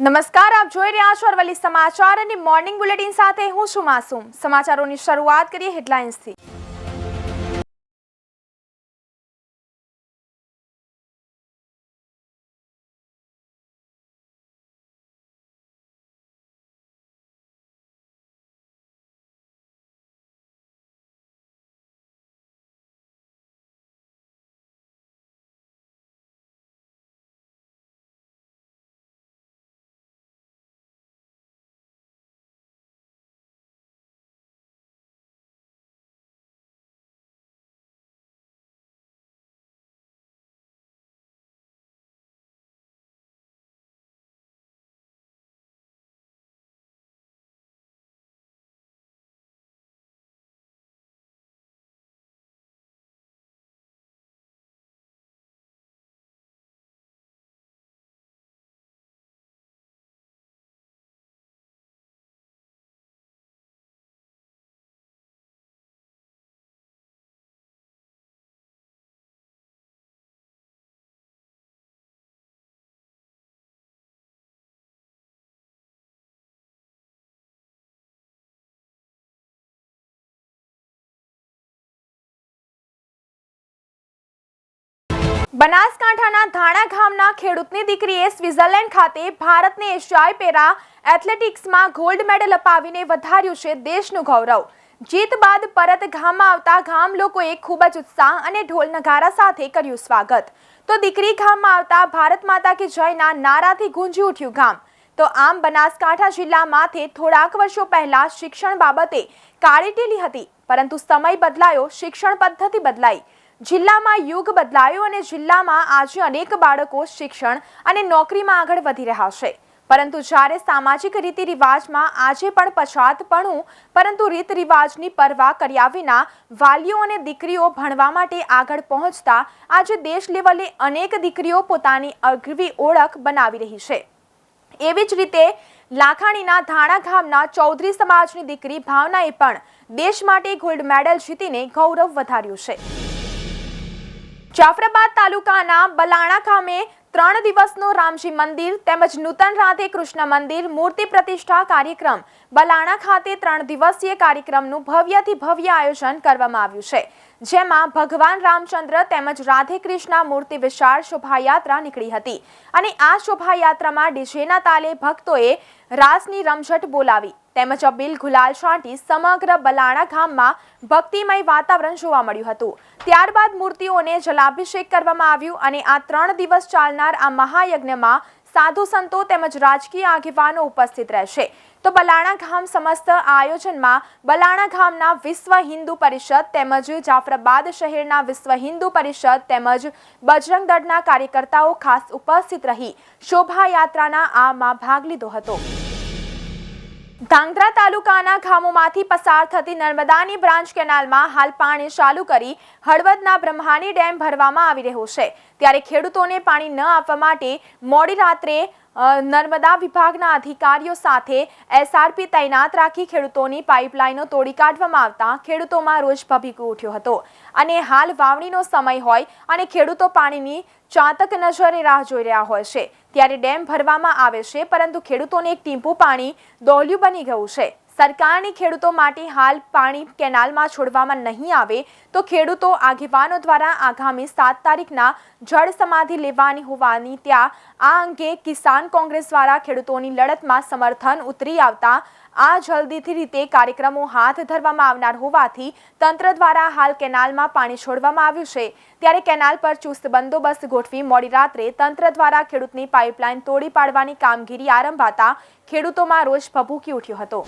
નમસ્કાર, આપ જોઈ રહ્યા છો અરવલ્લી સમાચાર અને મોર્નિંગ બુલેટિન સાથે હું છું માસૂમ। સમાચારોની શરૂઆત કરીએ હેડલાઇન્સથી। બનાસકાંઠાના ધાણા ગામના ખેડૂતની દીકરીએ સ્વિટ્ઝરલેન્ડ ખાતે ભારતને એશિયાઈ પેરા એથ્લેટિક્સમાં ગોલ્ડ મેડલ અપાવીને વધાર્યું છે દેશનું ગૌરવ। જીત બાદ પરત ગામમાં આવતા ગામ લોકોએ ખૂબ જ ઉત્સાહ અને ઢોલ નગારા સાથે કર્યું સ્વાગત। તો દીકરી ગામમાં આવતા ભારત માતા કી જયના નારાથી ગુંજી ઉઠ્યું ગામ। તો આમ બનાસકાંઠા જિલ્લામાંથી થોડાક વર્ષો પહેલા શિક્ષણ બાબતે કાળીટીલી હતી, પરંતુ સમય બદલાયો, શિક્ષણ પદ્ધતિ બદલાઈ, જિલ્લામાં યુગ બદલાયો અને જિલ્લામાં આજે અનેક બાળકો શિક્ષણ અને નોકરીમાં આગળ વધી રહ્યા છે। પરંતુ જ્યારે સામાજિક રીતિ રિવાજમાં આજે પણ પછાતપણું, પરંતુ રીત રિવાજની પરવા કર્યા વિના વાલીઓ અને દીકરીઓ ભણવા માટે આગળ પહોંચતા આજે દેશ લેવલે અનેક દીકરીઓ પોતાની આગવી ઓળખ બનાવી રહી છે। એવી જ રીતે લાખાણીના ધાણા ગામના ચૌધરી સમાજની દીકરી ભાવનાએ પણ દેશ માટે ગોલ્ડ મેડલ જીતીને ગૌરવ વધાર્યું છે। જાફરાબાદ તાલુકાના બલાણા ગામે 3 દિવસનો રામજી મંદિર તેમજ નૂતન રાધે કૃષ્ણ મંદિર મૂર્તિ પ્રતિષ્ઠા કાર્યક્રમ બલાણા ખાતે 3 દિવસીય કાર્યક્રમનું ભવ્યથી ભવ્ય આયોજન કરવામાં આવ્યું છે, જેમાં ભગવાન રામચંદ્ર તેમજ રાધે કૃષ્ણ મૂર્તિ વિશાળ શોભાયાત્રા નીકળી હતી અને આ શોભાયાત્રામાં ડીજેના તાલે ભક્તોએ રાસની રમઝટ બોલાવી તેમજ અબીલ ગુલાલ છાંટી સમગ્ર બલાણા ગામમાં ભક્તિમય વાતાવરણ જોવા મળ્યું હતું। ત્યારબાદ મૂર્તિઓને જલાભિષેક કરવામાં આવ્યું અને આ 3 દિવસ ચાલનાર આ મહાયજ્ઞમાં સાધુ સંતો તેમજ રાજકીય આગેવાનો ઉપસ્થિત રહેશે। તો બલાણા ગામ સમસ્ત આયોજનમાં બલાણા ગામના વિશ્વ હિન્દુ પરિષદ તેમજ જાફરાબાદ શહેરના વિશ્વ હિન્દુ પરિષદ તેમજ બજરંગ દળના કાર્યકર્તાઓ ખાસ ઉપસ્થિત રહી શોભાયાત્રાના આમાં ભાગ લીધો હતો। ધાંગધ્રા તાલુકાના ગામોમાંથી પસાર થતી નર્મદાની બ્રાન્ચ કેનાલમાં હાલ પાણી ચાલુ કરી હળવદના બ્રહ્માની ડેમ ભરવામાં આવી રહ્યો છે, ત્યારે ખેડૂતોને પાણી ન આપવા માટે મોડી રાત્રે નર્મદા વિભાગના અધિકારીઓ સાથે એસઆરપી તૈનાત રાખી ખેડૂતોની પાઇપલાઇનો તોડી કાઢવામાં આવતા ખેડૂતોમાં રોષ ભભૂકી ઉઠ્યો હતો અને હાલ વાવણીનો સમય હોય અને ખેડૂતો પાણીની ચાતક નજરે રાહ જોઈ રહ્યા હોય છે, ત્યારે ડેમ ભરવામાં આવે છે, પરંતુ ખેડૂતોને એક ટીમ્પુ પાણી દોહ્યું બની ગયું છે। સરકારની ખેડૂતો માટે હાલ પાણી કેનાલમાં છોડવામાં નહીં આવે તો ખેડૂતો આગેવાનો દ્વારા આગામી 7 તારીખના જળ સમાધિ લેવાની હોવાની ત્યાં આ અંગે કિસાન કોંગ્રેસ દ્વારા ખેડૂતોની લડતમાં સમર્થન ઉતરી આવતા આ જલ્દીથી રીતે કાર્યક્રમો હાથ ધરવામાં આવનાર હોવાથી તંત્ર દ્વારા હાલ કેનાલમાં પાણી છોડવામાં આવ્યું છે, ત્યારે કેનાલ પર ચુસ્ત બંદોબસ્ત ગોઠવી મોડી રાત્રે તંત્ર દ્વારા ખેડૂતની પાઇપલાઇન તોડી પાડવાની કામગીરી આરંભાતા ખેડૂતોમાં રોષ ભભૂકી ઉઠ્યો હતો।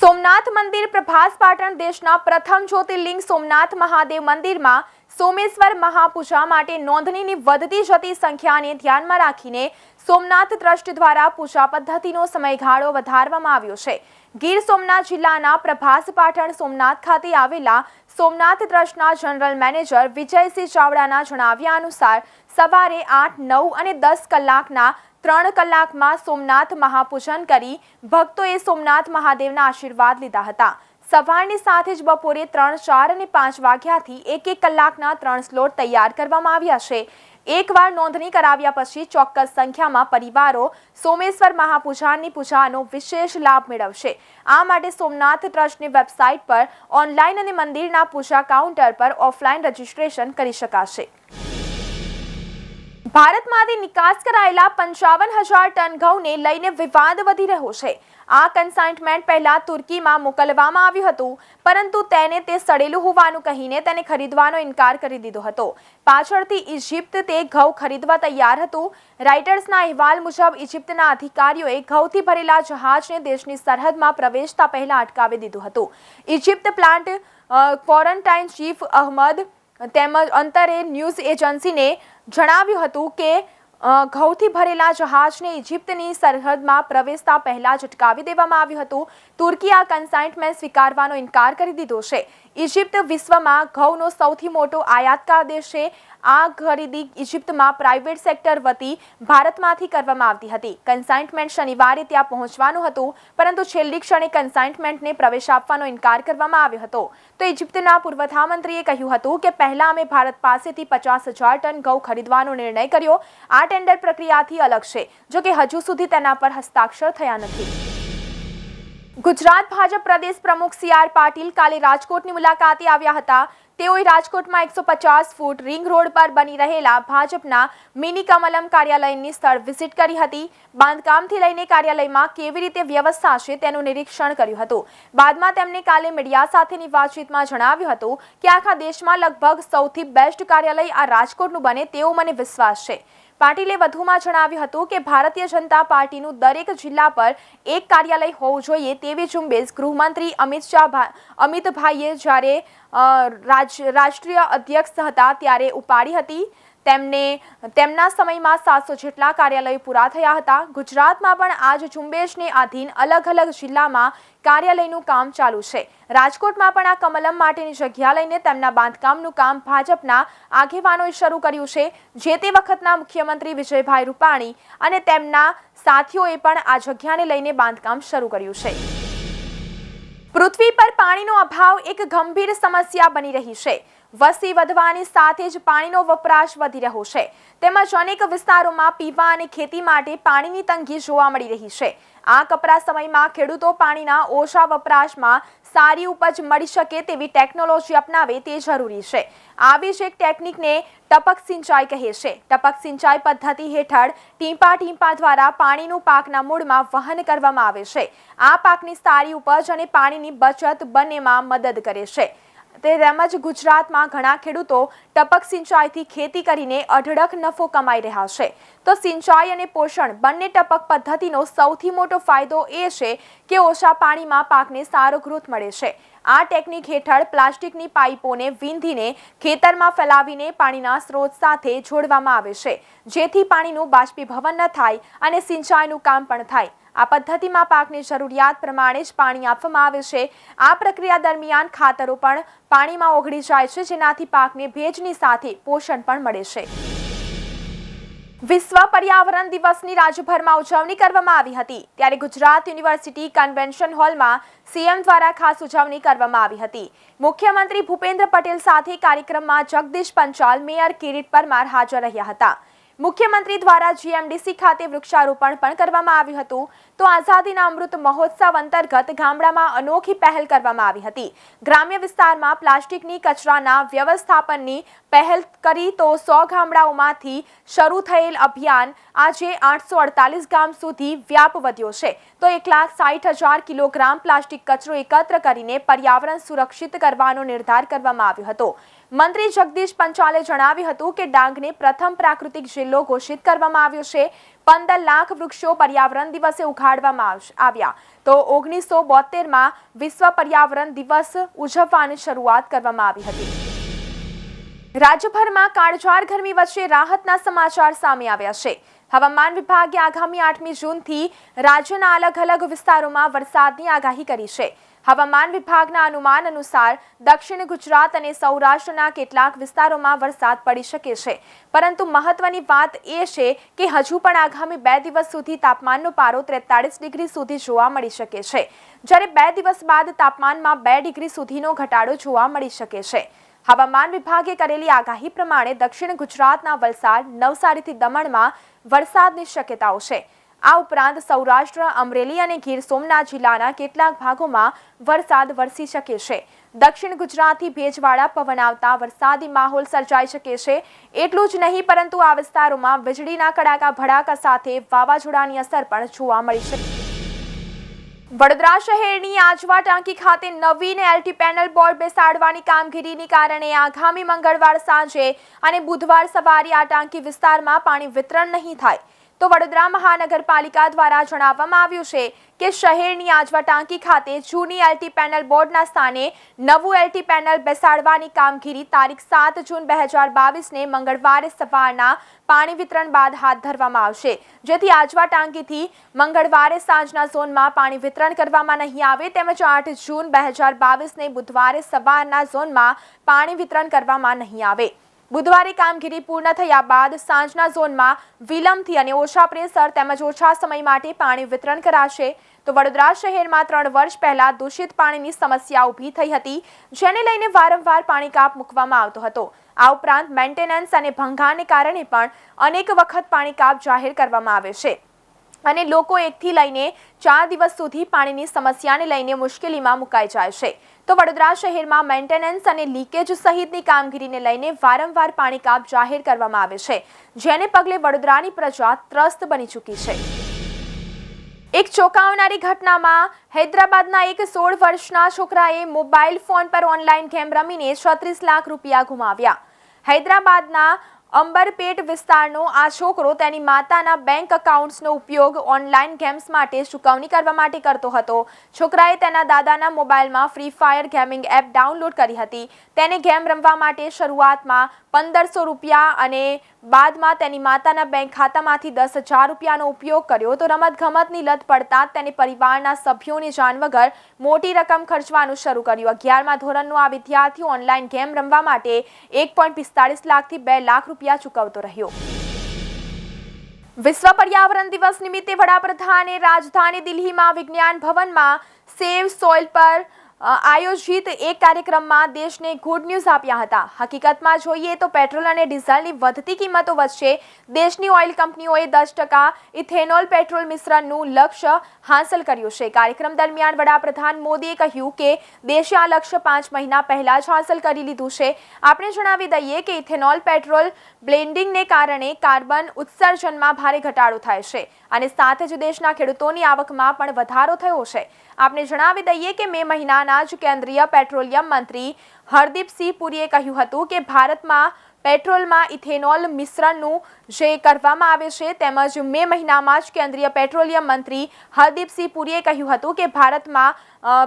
સોમનાથ મંદિર પ્રભાસ પાટણ દેશના પ્રથમ જ્યોતિર્લિંગ સોમનાથ મહાદેવ મંદિરમાં સોમેશ્વર મહાપૂજા માટે નોંધણીની વધતી જતી સંખ્યાને ધ્યાનમાં રાખીને સોમનાથ ટ્રસ્ટ દ્વારા પૂજા પદ્ધતિનો સમયગાળો વધારવામાં આવ્યો છે। ગીર સોમનાથ જિલ્લાના પ્રભાસ પાટણ સોમનાથ ખાતે આવેલા સોમનાથ ટ્રસ્ટના જનરલ મેનેજર વિજયસિંહ ચાવડાના જણાવ્યા અનુસાર સવારે 8, 9 અને 10 કલાકના 3 કલાકમાં સોમનાથ મહાપૂજન કરી ભક્તોએ સોમનાથ મહાદેવના આશીર્વાદ લીધા હતા। સવારની સાથે જ બપોરે 3, 4 અને 5 વાગ્યાથી 1-1 કલાકના 3 સ્લોટ તૈયાર કરવામાં આવ્યા છે। એકવાર નોંધણી કરાવ્યા પછી ચોક્કસ સંખ્યામાં પરિવારો સોમેશ્વર મહાપૂજાની પૂજાનો વિશેષ લાભ મેળવશે। આ માટે સોમનાથ ટ્રસ્ટની વેબસાઇટ પર ઓનલાઈન અને મંદિરના પૂજા કાઉન્ટર પર ઓફલાઈન રજીસ્ટ્રેશન કરી શકાશે। ભારતમાંથી નિકાસ કરાયેલા 55,000 ટન ઘઉંને લઈને વિવાદ વધી રહ્યો છે। આ કન્સાઇનમેન્ટ પહેલા તુર્કીમાં મોકલવામાં આવ્યું હતું, પરંતુ તે સડેલું હોવાનું કહીને તેને ખરીદવાનો ઇનકાર કરી દીધો હતો। પાછળથી ઇજિપ્ત તે ઘઉં ખરીદવા તૈયાર હતું। રાઇટર્સના અહેવાલ મુજબ ઇજિપ્તના અધિકારીઓએ ઘઉંથી ભરેલા જહાજને દેશની સરહદમાં પ્રવેશતા પહેલા અટકાવી દીધું હતું। Egypt plant quarantine chief Ahmed તેમજ અંતરે ન્યૂઝ એજન્સીને જણાવ્યું હતું કે ઘઉંથી ભરેલા જહાજને ઇજિપ્તની સરહદમાં પ્રવેશતા પહેલા જ અટકાવી દેવામાં આવ્યું હતું। તુર્કી આ કન્સાઇનમેન્ટ સ્વીકારવાનો ઇનકાર કરી દીધો છે। ઇજિપ્ત વિશ્વમાં ઘઉંનો સૌથી મોટો આયાતકાર દેશ છે। આ ખરીદી ઇજિપ્તમાં પ્રાઇવેટ સેક્ટર વતી ભારતમાંથી કરવામાં આવતી હતી। કન્સાઇનમેન્ટ શનિવારે ત્યાં પહોંચવાનું હતું, પરંતુ છેલ્લી ક્ષણે કન્સાઇનમેન્ટને પ્રવેશ આપવાનો ઇનકાર કરવામાં આવ્યો હતો। તો ઇજિપ્તના પૂર્વપ્રધાનમંત્રીએ કહ્યું હતું કે પહેલા અમે ભારત પાસેથી 50,000 ટન ઘઉં ખરીદવાનો નિર્ણય કર્યો। આ ટેન્ડર પ્રક્રિયાથી અલગ છે, જો કે હજુ સુધી તેના પર હસ્તાક્ષર થયા નથી। ગુજરાત ભાજપ પ્રદેશ પ્રમુખ CR પાટીલ કાલે રાજકોટની મુલાકાતે આવ્યા હતા। તેઓએ રાજકોટમાં 150 ફૂટ રિંગ રોડ પર બની રહેલા ભાજપના મિની કમલમ કાર્યાલયની સ્થળ વિઝિટ કરી હતી। બાંધકામથી લઈને કાર્યાલયમાં કેવી રીતે વ્યવસ્થા છે તેનું નિરીક્ષણ કર્યું હતું। બાદમાં તેમણે કાલે મીડિયા સાથેની વાતચીતમાં જણાવ્યું હતું કે આખા દેશમાં લગભગ સૌથી બેસ્ટ કાર્યાલય આ રાજકોટનું બને તેવો મને વિશ્વાસ છે। પાટીલે વધુમાં જણાવ્યું હતું કે ભારતીય જનતા પાર્ટીનું દરેક જિલ્લા પર એક કાર્યાલય હોવું જોઈએ તેવી ઝુંબેશ ગૃહમંત્રી અમિતભાઈએ જ્યારે રાષ્ટ્રીય અધ્યક્ષ હતા ત્યારે ઉપાડી હતી। તેમના સમયમાં 700 જેટલા કાર્યાલયો પૂરા થયા હતા। ગુજરાતમાં પણ આ જ ઝુંબેશને આધીન અલગ અલગ જિલ્લામાં કાર્યાલયનું કામ ચાલુ છે। રાજકોટમાં પણ આ કમલમ માટેની જગ્યા લઈને તેમના બાંધકામનું કામ ભાજપના આગેવાનોએ શરૂ કર્યું છે। જે તે વખતના મુખ્યમંત્રી વિજયભાઈ રૂપાણી અને તેમના સાથીઓએ પણ આ જગ્યાને લઈને બાંધકામ શરૂ કર્યું છે। પૃથ્વી પર પાણીનો અભાવ એક ગંભીર સમસ્યા બની રહી છે। વસ્તી વધવાની સાથે જ પાણીનો વપરાશ વધી રહ્યો છે, તેમજ અનેક વિસ્તારોમાં પીવા અને ખેતી માટે પાણીની તંગી જોવા મળી રહી છે। આ કપરા સમયમાં ખેડૂતો પાણીના ઓછા વપરાશમાં સારી ઉપજ મળી શકે તેવી ટેકનોલોજી અપનાવે તે જરૂરી છે। આવી જ એક ટેકનિકને ટપક સિંચાઈ કહે છે। ટપક સિંચાઈ પદ્ધતિ હેઠળ ટીમ્પા ટીમ્પા દ્વારા પાણીનું પાકના મૂળમાં વહન કરવામાં આવે છે। આ પાકની સારી ઉપજ અને પાણીની બચત બંનેમાં મદદ કરે છે। તેમજ ગુજરાતમાં ઘણા ખેડૂતો ટપક સિંચાઈથી ખેતી કરીને અઢળક નફો કમાઈ રહ્યા છે। તો સિંચાઈ અને પોષણ બંને ટપક પદ્ધતિનો સૌથી મોટો ફાયદો એ છે કે ઓછા પાણીમાં પાકને સારો ગ્રોથ મળે છે। આ ટેકનિક હેઠળ પ્લાસ્ટિકની પાઇપોને વીંધીને ખેતરમાં ફેલાવીને પાણીના સ્ત્રોત સાથે જોડવામાં આવે છે, જેથી પાણીનું બાષ્પીભવન ન થાય અને સિંચાઈનું કામ પણ થાય। આ પદ્ધતિમાં પાકની જરૂરિયાત પ્રમાણે જ પાણી આપવામાં આવે છે। આ પ્રક્રિયા દરમિયાન ખાતરો પણ પાણીમાં ઓગળી જાય છે, જેનાથી પાકને ભેજની સાથે પોષણ પણ મળે છે। વિશ્વ પર્યાવરણ દિવસની રાજ્યભરમાં ઉજવણી કરવામાં આવી હતી, ત્યારે ગુજરાત યુનિવર્સિટી કન્વેન્શન હોલમાં સીએમ દ્વારા ખાસ ઉજવણી કરવામાં આવી હતી। મુખ્યમંત્રી ભૂપેન્દ્ર પટેલ સાથે કાર્યક્રમમાં જગદીશ પંચાલ, મેયર કિરીટ પરમાર હાજર રહ્યા હતા। મુખ્યમંત્રી દ્વારા GMDC ખાતે વૃક્ષારોપણ પણ કરવામાં આવ્યું હતું। તો આઝાદીના અમૃત મહોત્સવ અંતર્ગત ગામડામાં અનોખી પહેલ કરવામાં આવી હતી। ગ્રામ્ય વિસ્તારમાં પ્લાસ્ટિકની કચરાના વ્યવસ્થાપનની પહેલ કરી તો 100 ગામડાઓમાંથી શરૂ થયેલ અભિયાન આજે 848 ગામ સુધી વ્યાપ વધ્યો છે। તો 1,60,000 કિલોગ્રામ પ્લાસ્ટિક કચરો એકત્ર કરીને પર્યાવરણ સુરક્ષિત કરવાનો નિર્ધાર કરવામાં આવ્યો હતો। મંત્રી જગદીશ પંચાલે જણાવ્યું હતું કે ડાંગને પ્રથમ પ્રાકૃતિક જિલ્લો ઘોષિત કરવામાં આવ્યો છે। 15 લાખ વૃક્ષો પર્યાવરણ દિવસે ઉગાડવામાં આવ્યા। તો 1972માં વિશ્વ પર્યાવરણ દિવસ ઉજવવાની શરૂઆત કરવામાં આવી હતી। રાજ્યભરમાં કાળઝાળ ગરમી વચ્ચે રાહતના સમાચાર સામે આવ્યા છે। હવામાન વિભાગે આગામી 8મી જૂનથી રાજ્યના અલગ અલગ વિસ્તારોમાં વરસાદની આગાહી કરી છે। હવામાન વિભાગના અનુમાન અનુસાર દક્ષિણ ગુજરાત અને સૌરાષ્ટ્રના કેટલાક વિસ્તારોમાં વરસાદ પડી શકે છે, પરંતુ મહત્વની વાત એ છે કે હજુ પણ આગામી 2 દિવસ સુધી તાપમાનનો પારો 43 ડિગ્રી સુધી જોવા મળી શકે છે, જ્યારે 2 દિવસ બાદ તાપમાનમાં 2 ડિગ્રી સુધીનો ઘટાડો જોવા મળી શકે છે। હવામાન વિભાગે કરેલી આગાહી પ્રમાણે દક્ષિણ ગુજરાતના વલસાડ, નવસારીથી દમણમાં વરસાદની શક્યતાઓ છે. આ ઉપરાંત સૌરાષ્ટ્ર, અમરેલી અને ગીર સોમનાથ જિલ્લાના કેટલાક ભાગોમાં વરસાદ વરસી શકે છે. દક્ષિણ ગુજરાતથી ભેજવાળા પવન આવતા વરસાદી માહોલ સર્જાઈ શકે છે. એટલું જ નહીં, પરંતુ આ વિસ્તારોમાં વીજળીના કડાકા ભડાકા સાથે વાવાઝોડાની અસર પણ જોવા મળી છે. વડોદરા શહેરની આજવા ટાંકી ખાતે નવીન એલટી પેનલ બોર્ડ બેસાડવાની કામગીરીને કારણે આગામી મંગળવાર સાંજે અને બુધવાર સવારે આ ટાંકી વિસ્તારમાં પાણી વિતરણ નહીં થાય. તો વડોદરા મહાનગરપાલિકા દ્વારા જણાવવામાં આવ્યું છે કે શહેરની આજવા ટાંકી ખાતે જૂની એલટી પેનલ બોર્ડના સ્થાને નવું એલટી પેનલ બેસાડવાની કામગીરી તારીખ 7 જૂન 2022ને મંગળવારે સવારના પાણી વિતરણ બાદ હાથ ધરવામાં આવશે, જેથી આજવા ટાંકીથી મંગળવારે સાંજના ઝોનમાં પાણી વિતરણ કરવામાં નહીં આવે તેમજ 8 જૂન 2022ને બુધવારે સવારના ઝોનમાં પાણી વિતરણ કરવામાં નહીં આવે. બુધવારે કામગીરી પૂર્ણ થયા બાદ સાંજના ઝોનમાં વિલંબથી અને ઓછા પ્રેશર તેમજ ઓછા સમય માટે પાણી વિતરણ કરાશે. તો વડોદરા શહેરમાં 3 વર્ષ પહેલા દૂષિત પાણીની સમસ્યા ઊભી થઈ હતી, જેને લઈને વારંવાર પાણી કાપ મૂકવામાં આવતો હતો. આ ઉપરાંત મેન્ટેનન્સ અને ભંગાણને કારણે પણ અનેક વખત પાણી કાપ જાહેર કરવામાં આવે છે અને લોકો 1 થી લઈને 4 દિવસ સુધી પાણીની સમસ્યાને લઈને મુશ્કેલીમાં મુકાઈ જાય છે. તો વડોદરા શહેરમાં મેન્ટેનન્સ અને લીકેજ સહિતની કામગીરીને લઈને વારંવાર પાણી કાપ જાહેર કરવામાં આવે છે, જેને પગલે વડોદરાની પ્રજા ત્રસ્ત બની ચૂકી છે. એક ચોંકાવનારી ઘટનામાં હૈદરાબાદના એક 16 વર્ષના છોકરાએ મોબાઈલ ફોન પર ઓનલાઈન ગેમ રમીને 36 લાખ રૂપિયા ગુમાવ્યા. હૈદરાબાદના અંબરપેટ વિસ્તારનો આ છોકરો તેની માતાના બેંક એકાઉન્ટ્સનો ઉપયોગ ઓનલાઈન ગેમ્સ માટે ચૂકવણી કરવા માટે કરતો હતો. છોકરાએ તેના દાદાના મોબાઈલમાં free fire gaming app download કરી હતી. તેને ગેમ રમવા માટે શરૂઆતમાં 1500 રૂપિયા અને બાદમાં તેની માતાના બેંક ખાતામાંથી 10,000 રૂપિયાનો ઉપયોગ કર્યો. તો રમતગમતની લત પડતા તેને પરિવારના સભ્યોની જાણ વગર મોટી રકમ ખર્ચવાનું શરૂ કર્યું. 11મા ધોરણનો આ વિદ્યાર્થી ઓનલાઈન ગેમ રમવા માટે 1.45 લાખથી 2 લાખ રૂપિયા ચૂકવતો રહ્યો. વિશ્વ પર્યાવરણ દિવસ નિમિત્તે વડાપ્રધાને રાજધાની દિલ્હીમાં વિજ્ઞાન ભવનમાં સેવ સોઇલ પર આયોજિત એક કાર્યક્રમમાં દેશને ગુડ ન્યૂઝ આપ્યા હતા. હકીકતમાં જોઈએ તો પેટ્રોલ અને ડીઝલની વધતી કિંમતો વચ્ચે દેશની ઓઇલ કંપનીઓએ 10% ઇથેનોલ પેટ્રોલ મિશ્રણનું લક્ષ્ય હાંસલ કર્યું છે. કાર્યક્રમ દરમિયાન વડાપ્રધાન મોદીએ કહ્યું કે દેશે આ લક્ષ્ય 5 મહિના પહેલા જ હાંસલ કરી લીધું છે. આપણે જણાવી દઈએ કે ઇથેનોલ પેટ્રોલ બ્લેન્ડિંગને કારણે કાર્બન ઉત્સર્જનમાં ભારે ઘટાડો થાય છે અને સાથે જ દેશના ખેડૂતોની આવકમાં પણ વધારો થયો છે. આપણે જણાવી દઈએ કે મે મહિનાના જ કેન્દ્રીય પેટ્રોલિયમ મંત્રી હરદીપસિંહ પુરીએ કહ્યું હતું કે ભારતમાં પેટ્રોલમાં ઇથેનોલ મિશ્રણનું જે કરવામાં આવે છે, તેમજ મે મહિનામાં જ કેન્દ્રીય પેટ્રોલિયમ મંત્રી હરદીપસિંહ પુરીએ કહ્યું હતું કે ભારતમાં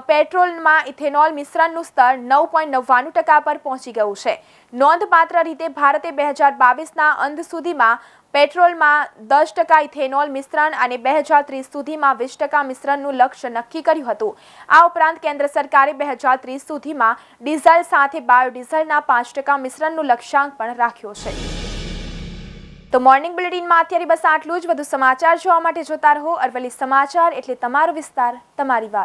પેટ્રોલમાં ઇથેનોલ મિશ્રણનું સ્તર 9.99% પર પહોંચી ગયું છે. નોંધપાત્ર રીતે ભારતે 2022ના અંત સુધીમાં પેટ્રોલમાં 10% ઇથેનોલ મિશ્રણ અને 2030 સુધીમાં 20% મિશ્રણનું લક્ષ્ય નક્કી કર્યું હતું. આ ઉપરાંત કેન્દ્ર સરકારે 2030 સુધીમાં ડીઝલ સાથે બાયોડીઝલના 5% મિશ્રણનું લક્ષ્યાંક પણ રાખ્યો છે. તો મોર્નિંગ બુલેટિનમાં અત્યારે બસ આટલું જ. વધુ સમાચાર જોવા માટે જોતા રહો અરવલ્લી સમાચાર, એટલે તમારો વિસ્તાર, તમારી વાત.